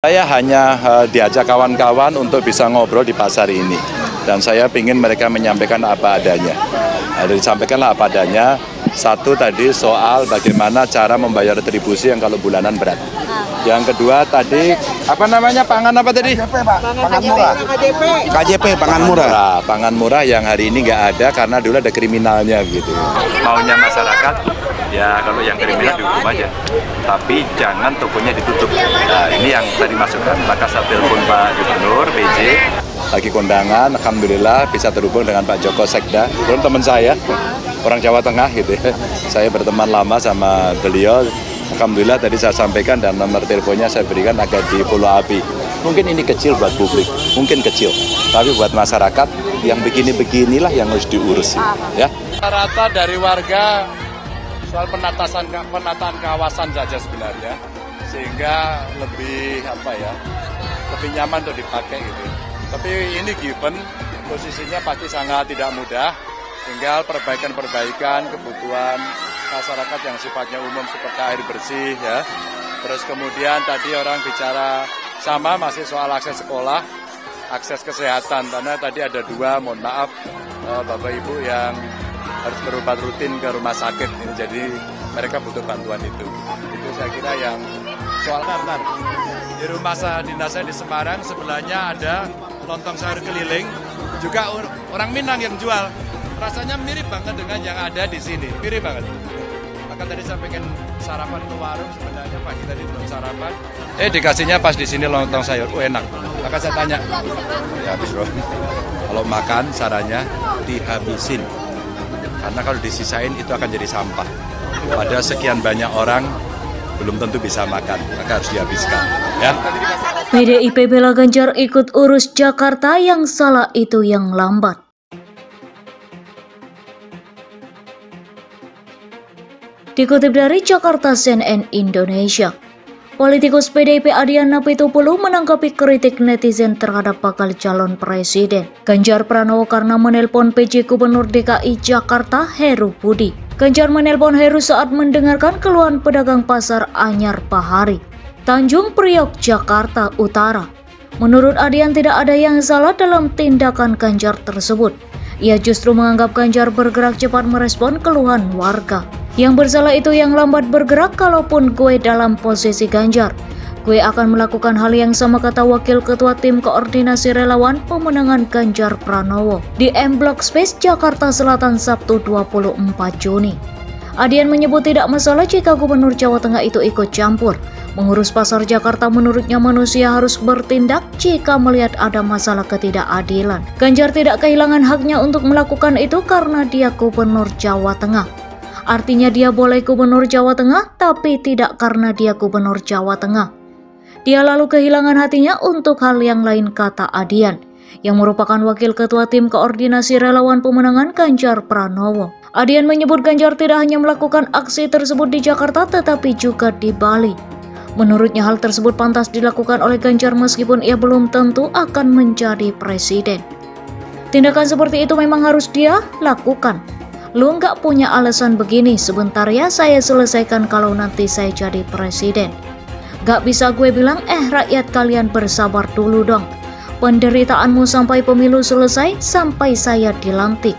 Saya hanya diajak kawan-kawan untuk bisa ngobrol di pasar ini. Dan saya ingin mereka menyampaikan apa adanya. Disampaikanlah apa adanya. Satu tadi soal bagaimana cara membayar retribusi yang kalau bulanan berat. Yang kedua tadi, apa namanya, pangan apa tadi? KJP, Pak. Pangan murah. KJP, pangan murah. Pangan murah yang hari ini nggak ada karena dulu ada kriminalnya gitu. Maunya masyarakat, ya kalau yang kriminal dihukum aja. Tapi jangan tokonya ditutup. Nah, ini yang tadi masukan. Maka saya telepon Pak Gubernur, PJ. Lagi kondangan, alhamdulillah bisa terhubung dengan Pak Joko Sekda. Belum teman saya, orang Jawa Tengah gitu ya. Saya berteman lama sama beliau. Alhamdulillah tadi saya sampaikan dan nomor teleponnya saya berikan agar di Pulau Api. Mungkin ini kecil buat publik, mungkin kecil. Tapi buat masyarakat yang begini-beginilah yang harus diurus. Ya. Rata dari warga soal penataan kawasan saja sebenarnya. Sehingga lebih lebih nyaman untuk dipakai gitu. Tapi ini given posisinya pasti sangat tidak mudah. Tinggal perbaikan-perbaikan kebutuhan masyarakat yang sifatnya umum seperti air bersih ya. Terus kemudian tadi orang bicara sama masih soal akses sekolah, akses kesehatan. Karena tadi ada dua, mohon maaf Bapak Ibu yang harus berobat rutin ke rumah sakit. Jadi mereka butuh bantuan itu. Itu saya kira yang soal kartar. Di rumah dinas saya di Semarang sebelahnya ada lontong sayur keliling, juga orang Minang yang jual. Rasanya mirip banget dengan yang ada di sini, mirip banget. Maka tadi saya pengen sarapan ke warung, sebenarnya pagi tadi belum sarapan. Dikasihnya pas di sini lontong sayur, enak. Maka saya tanya, ya habis bro. Kalau makan sarannya dihabisin, karena kalau disisain itu akan jadi sampah. Pada sekian banyak orang belum tentu bisa makan, maka harus dihabiskan. Ya. PDIP bela Ganjar ikut urus Jakarta, yang salah itu yang lambat. Dikutip dari Jakarta CNN Indonesia, politikus PDIP Adian Apitupulu menanggapi kritik netizen terhadap bakal calon presiden Ganjar Pranowo karena menelpon PJ Gubernur DKI Jakarta Heru Budi. Ganjar menelpon Heru saat mendengarkan keluhan pedagang pasar Anyar Bahari, Tanjung Priok, Jakarta Utara. Menurut Adian tidak ada yang salah dalam tindakan Ganjar tersebut. Ia justru menganggap Ganjar bergerak cepat merespon keluhan warga. Yang bersalah itu yang lambat bergerak. Kalaupun gue dalam posisi Ganjar, gue akan melakukan hal yang sama, kata Wakil Ketua Tim Koordinasi Relawan Pemenangan Ganjar Pranowo di M Block Space Jakarta Selatan Sabtu 24 Juni. Adian menyebut tidak masalah jika Gubernur Jawa Tengah itu ikut campur mengurus pasar Jakarta. Menurutnya manusia harus bertindak jika melihat ada masalah ketidakadilan. Ganjar tidak kehilangan haknya untuk melakukan itu karena dia Gubernur Jawa Tengah. Artinya dia boleh Gubernur Jawa Tengah, tapi tidak karena dia Gubernur Jawa Tengah. Dia lalu kehilangan hatinya untuk hal yang lain, kata Adian, yang merupakan Wakil Ketua Tim Koordinasi Relawan Pemenangan Ganjar Pranowo. Adian menyebut Ganjar tidak hanya melakukan aksi tersebut di Jakarta, tetapi juga di Bali. Menurutnya hal tersebut pantas dilakukan oleh Ganjar meskipun ia belum tentu akan menjadi presiden. Tindakan seperti itu memang harus dia lakukan. Lu nggak punya alasan begini, sebentar ya saya selesaikan kalau nanti saya jadi presiden. Gak bisa gue bilang, rakyat kalian bersabar dulu dong. Penderitaanmu sampai pemilu selesai, sampai saya dilantik.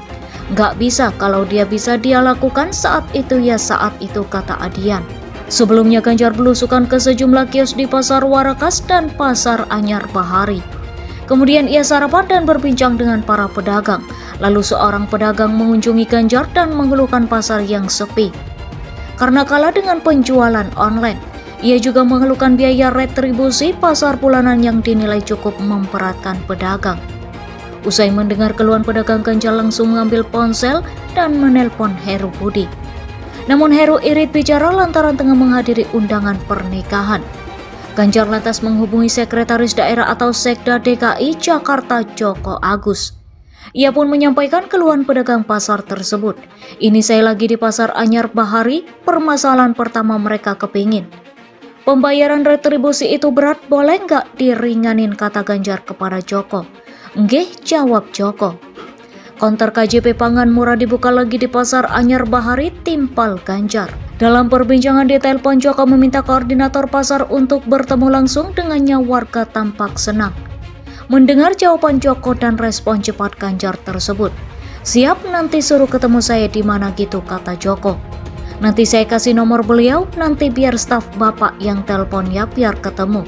Gak bisa, kalau dia bisa dia lakukan saat itu ya saat itu, kata Adian. Sebelumnya Ganjar belusukan ke sejumlah kios di Pasar Warakas dan Pasar Anyar Bahari. Kemudian ia sarapan dan berbincang dengan para pedagang. Lalu seorang pedagang mengunjungi Ganjar dan mengeluhkan pasar yang sepi karena kalah dengan penjualan online. Ia juga mengeluhkan biaya retribusi pasar bulanan yang dinilai cukup memberatkan pedagang. Usai mendengar keluhan pedagang, Ganjar langsung mengambil ponsel dan menelpon Heru Budi. Namun Heru irit bicara lantaran tengah menghadiri undangan pernikahan. Ganjar lantas menghubungi Sekretaris Daerah atau Sekda DKI Jakarta Joko Agus. Ia pun menyampaikan keluhan pedagang pasar tersebut. Ini saya lagi di Pasar Anyar Bahari, permasalahan pertama mereka kepingin pembayaran retribusi itu berat, boleh nggak diringanin, kata Ganjar kepada Joko. Nggih, jawab Joko. Konter KJP pangan murah dibuka lagi di Pasar Anyar Bahari, timpal Ganjar. Dalam perbincangan di telepon, Joko meminta koordinator pasar untuk bertemu langsung dengannya. Warga tampak senang mendengar jawaban Joko dan respon cepat Ganjar tersebut. "Siap, nanti suruh ketemu saya di mana gitu," kata Joko. "Nanti saya kasih nomor beliau, nanti biar staf Bapak yang telepon ya biar ketemu,"